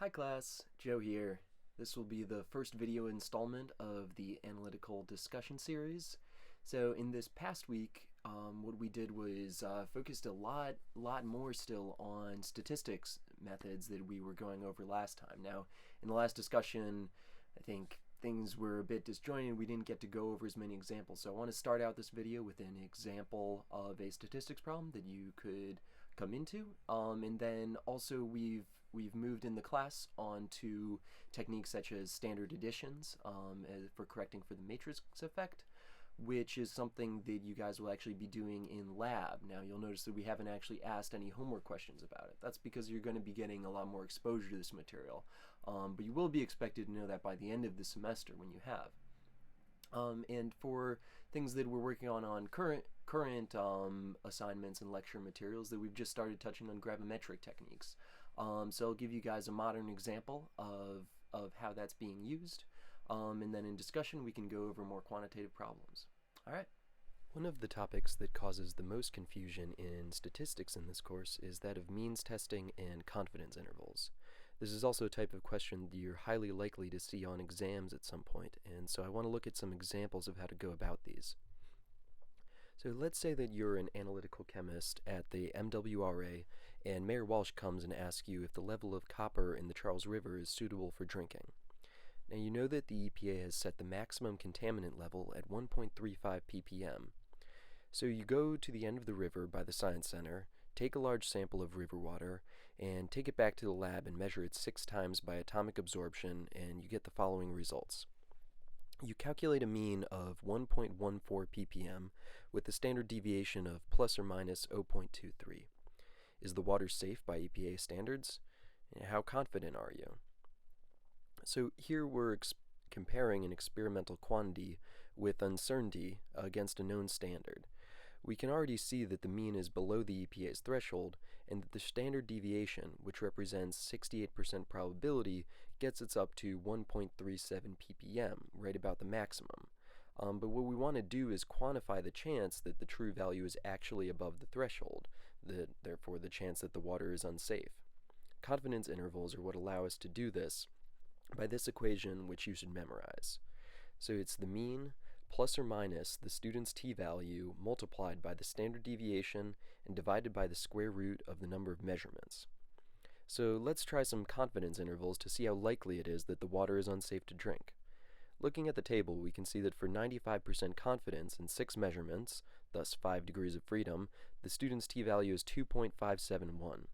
Hi class, Joe here. This will be the first video installment of the analytical discussion series. So in this past week, what we did was focused a lot more still on statistics methods that we were going over last time. Now, in the last discussion, I think things were a bit disjointed. We didn't get to go over as many examples. So I want to start out this video with an example of a statistics problem that you could come into. And then also we've moved in the class onto techniques such as standard additions for correcting for the matrix effect, which is something that you guys will actually be doing in lab. Now you'll notice that we haven't actually asked any homework questions about it. That's because you're going to be getting a lot more exposure to this material, but you will be expected to know that by the end of the semester when you have. And for things that we're working on current assignments and lecture materials, that we've just started touching on gravimetric techniques. So I'll give you guys a modern example of how that's being used, and then in discussion we can go over more quantitative problems. Alright. One of the topics that causes the most confusion in statistics in this course is that of means testing and confidence intervals. This is also a type of question that you're highly likely to see on exams at some point, and so I want to look at some examples of how to go about these. So let's say that you're an analytical chemist at the MWRA, and Mayor Walsh comes and asks you if the level of copper in the Charles River is suitable for drinking. Now you know that the EPA has set the maximum contaminant level at 1.35 ppm. So you go to the end of the river by the Science Center, take a large sample of river water, and take it back to the lab and measure it 6 times by atomic absorption, and you get the following results. You calculate a mean of 1.14 ppm with a standard deviation of plus or minus 0.23. Is the water safe by EPA standards? How confident are you? So here we're comparing an experimental quantity with uncertainty against a known standard. We can already see that the mean is below the EPA's threshold, and that the standard deviation, which represents 68% probability, gets us up to 1.37 ppm, right about the maximum. But what we want to do is quantify the chance that the true value is actually above the threshold, therefore the chance that the water is unsafe. Confidence intervals are what allow us to do this by this equation, which you should memorize. So it's the mean plus or minus the student's t-value multiplied by the standard deviation and divided by the square root of the number of measurements. So let's try some confidence intervals to see how likely it is that the water is unsafe to drink. Looking at the table, we can see that for 95% confidence in 6 measurements, thus 5 degrees of freedom, the student's t-value is 2.571.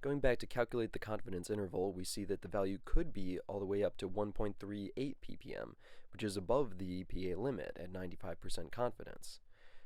Going back to calculate the confidence interval, we see that the value could be all the way up to 1.38 ppm, which is above the EPA limit at 95% confidence.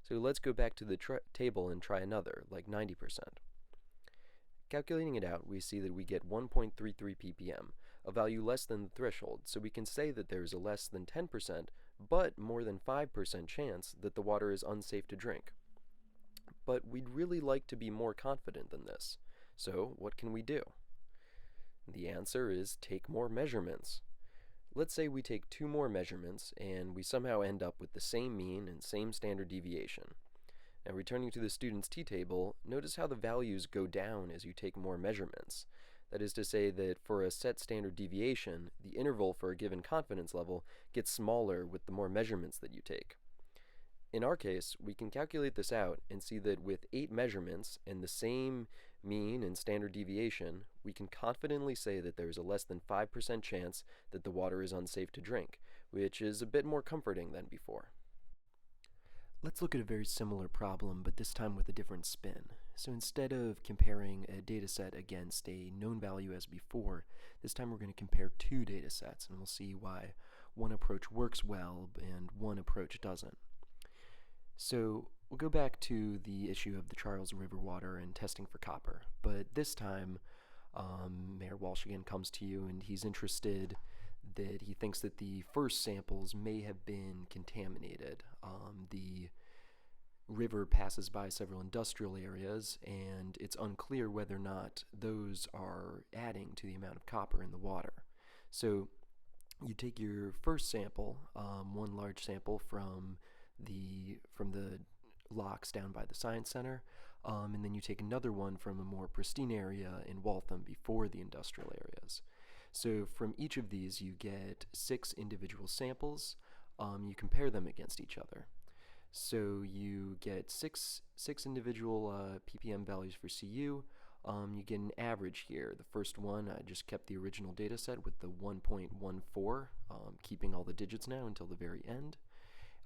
So let's go back to the table and try another, like 90%. Calculating it out, we see that we get 1.33 ppm, a value less than the threshold, so we can say that there is a less than 10%, but more than 5% chance that the water is unsafe to drink. But we'd really like to be more confident than this. So what can we do? The answer is take more measurements. Let's say we take 2 more measurements and we somehow end up with the same mean and same standard deviation. Now returning to the student's t-table, notice how the values go down as you take more measurements. That is to say that for a set standard deviation, the interval for a given confidence level gets smaller with the more measurements that you take. In our case, we can calculate this out and see that with 8 measurements and the same mean and standard deviation, we can confidently say that there is a less than 5% chance that the water is unsafe to drink, which is a bit more comforting than before. Let's look at a very similar problem, but this time with a different spin. So instead of comparing a dataset against a known value as before, this time we're going to compare 2 datasets, and we'll see why one approach works well and one approach doesn't. So we'll go back to the issue of the Charles River water and testing for copper, but this time Mayor Walsh again comes to you and he's interested that he thinks that the first samples may have been contaminated. The river passes by several industrial areas and it's unclear whether or not those are adding to the amount of copper in the water. So you take your first sample, one large sample from the locks down by the Science Center, and then you take another one from a more pristine area in Waltham before the industrial areas. So from each of these you get 6 individual samples. You compare them against each other. So you get six individual ppm values for CU. You get an average here. The first one, I just kept the original data set with the 1.14, keeping all the digits now until the very end.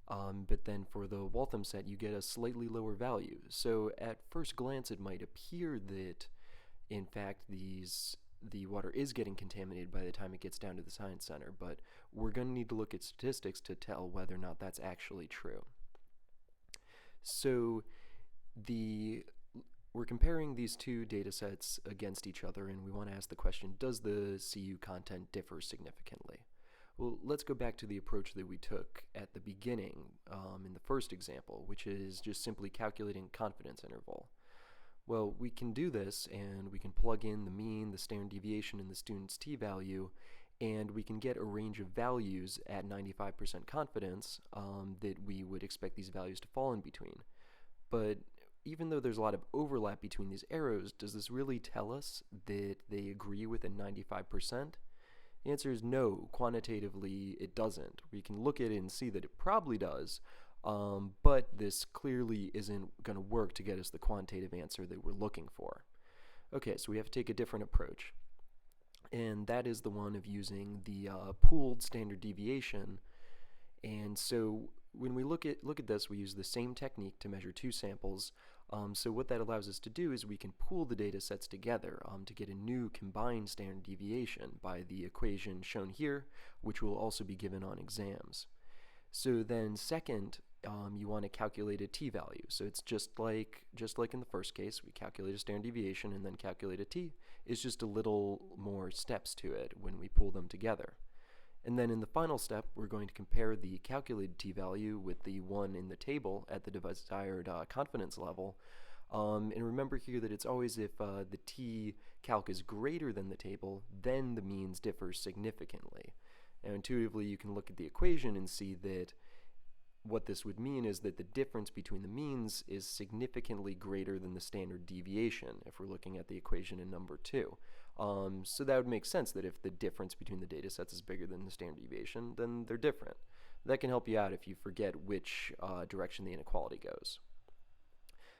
But then for the Waltham set, you get a slightly lower value. So at first glance, it might appear that, in fact, the water is getting contaminated by the time it gets down to the Science Center, but we're going to need to look at statistics to tell whether or not that's actually true. So we're comparing these two data sets against each other, and we want to ask the question, does the CU content differ significantly? Well, let's go back to the approach that we took at the beginning in the first example, which is just simply calculating confidence interval. Well, we can do this, and we can plug in the mean, the standard deviation, and the student's t-value, and we can get a range of values at 95% confidence that we would expect these values to fall in between. But even though there's a lot of overlap between these arrows, does this really tell us that they agree within 95%? The answer is no. Quantitatively, it doesn't. We can look at it and see that it probably does, but this clearly isn't going to work to get us the quantitative answer that we're looking for. Okay, so we have to take a different approach, and that is the one of using the pooled standard deviation. And so when we look at this, we use the same technique to measure 2 samples. So what that allows us to do is we can pool the data sets together to get a new combined standard deviation by the equation shown here, which will also be given on exams. So then second, you want to calculate a t-value. So it's just like in the first case, we calculate a standard deviation and then calculate a t. It's just a little more steps to it when we pool them together. And then in the final step, we're going to compare the calculated t-value with the one in the table at the desired confidence level. And remember here that it's always if the t-calc is greater than the table, then the means differ significantly. Now intuitively, you can look at the equation and see that what this would mean is that the difference between the means is significantly greater than the standard deviation if we're looking at the equation in number 2. So that would make sense that if the difference between the data sets is bigger than the standard deviation, then they're different. That can help you out if you forget which direction the inequality goes.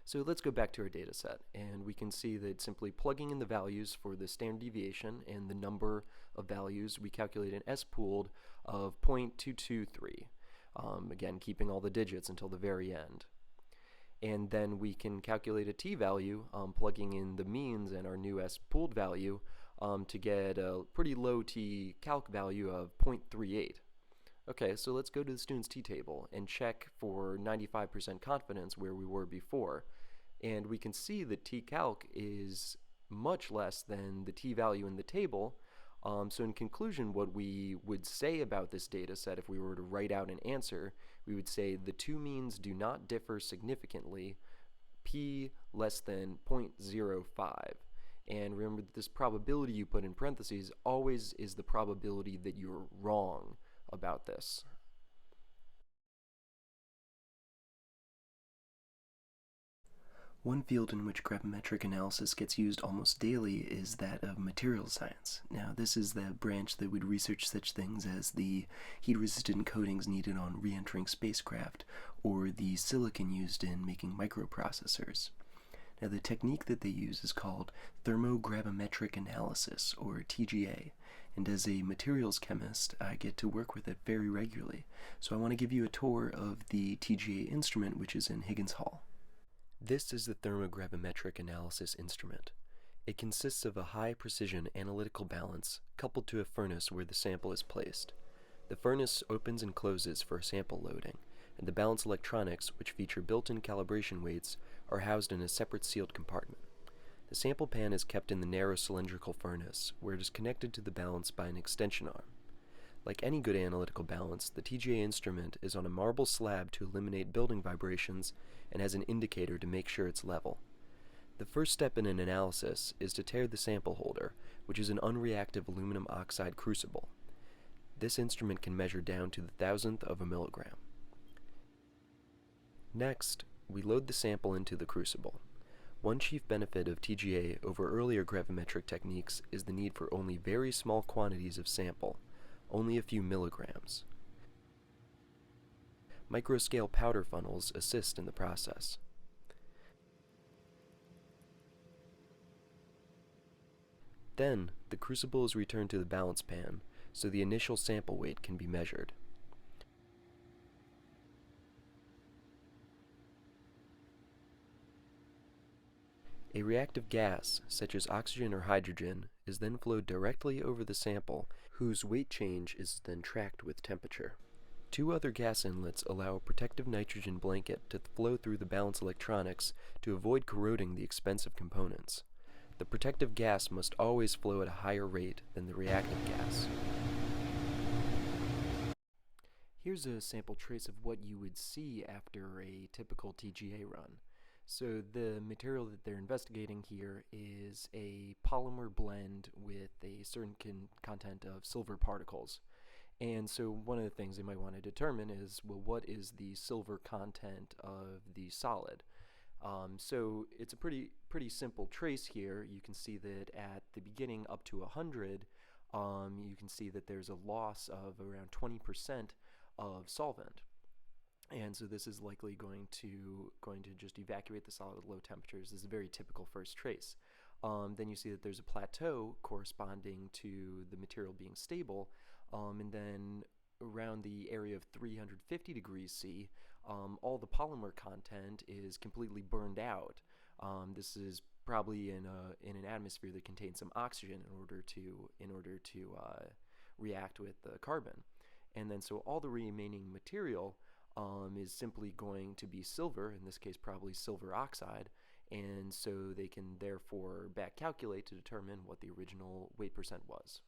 So let's go back to our data set, and we can see that simply plugging in the values for the standard deviation and the number of values, we calculate an S-pooled of 0.223. Again, keeping all the digits until the very end. And then we can calculate a t-value, plugging in the means and our new S-pooled value to get a pretty low t-calc value of 0.38. Okay, so let's go to the student's t-table and check for 95% confidence where we were before. And we can see that t-calc is much less than the t-value in the table. So in conclusion, what we would say about this data set, if we were to write out an answer, we would say the two means do not differ significantly, p less than 0.05. And remember that this probability you put in parentheses always is the probability that you're wrong about this. One field in which gravimetric analysis gets used almost daily is that of materials science. Now, this is the branch that would research such things as the heat-resistant coatings needed on re-entering spacecraft, or the silicon used in making microprocessors. Now, the technique that they use is called thermogravimetric analysis, or TGA, and as a materials chemist, I get to work with it very regularly. So I want to give you a tour of the TGA instrument, which is in Higgins Hall. This is the thermogravimetric analysis instrument. It consists of a high-precision analytical balance coupled to a furnace where the sample is placed. The furnace opens and closes for sample loading, and the balance electronics, which feature built-in calibration weights, are housed in a separate sealed compartment. The sample pan is kept in the narrow cylindrical furnace, where it is connected to the balance by an extension arm. Like any good analytical balance, the TGA instrument is on a marble slab to eliminate building vibrations and has an indicator to make sure it's level. The first step in an analysis is to tare the sample holder, which is an unreactive aluminum oxide crucible. This instrument can measure down to the thousandth of a milligram. Next, we load the sample into the crucible. One chief benefit of TGA over earlier gravimetric techniques is the need for only very small quantities of sample, only a few milligrams. Microscale powder funnels assist in the process. Then, the crucible is returned to the balance pan, so the initial sample weight can be measured. A reactive gas, such as oxygen or hydrogen, is then flowed directly over the sample, whose weight change is then tracked with temperature. Two other gas inlets allow a protective nitrogen blanket to flow through the balance electronics to avoid corroding the expensive components. The protective gas must always flow at a higher rate than the reactive gas. Here's a sample trace of what you would see after a typical TGA run. So the material that they're investigating here is a polymer blend with a certain content of silver particles. And so one of the things they might want to determine is, well, what is the silver content of the solid? So it's a pretty simple trace here. You can see that at the beginning up to 100, you can see that there's a loss of around 20% of solvent. And so this is likely going to just evacuate the solid at low temperatures. This is a very typical first trace. Then you see that there's a plateau corresponding to the material being stable, and then around the area of 350 degrees C, all the polymer content is completely burned out. This is probably in an atmosphere that contains some oxygen in order to react with the carbon. And then so all the remaining material is simply going to be silver, in this case probably silver oxide, and so they can therefore back calculate to determine what the original weight percent was.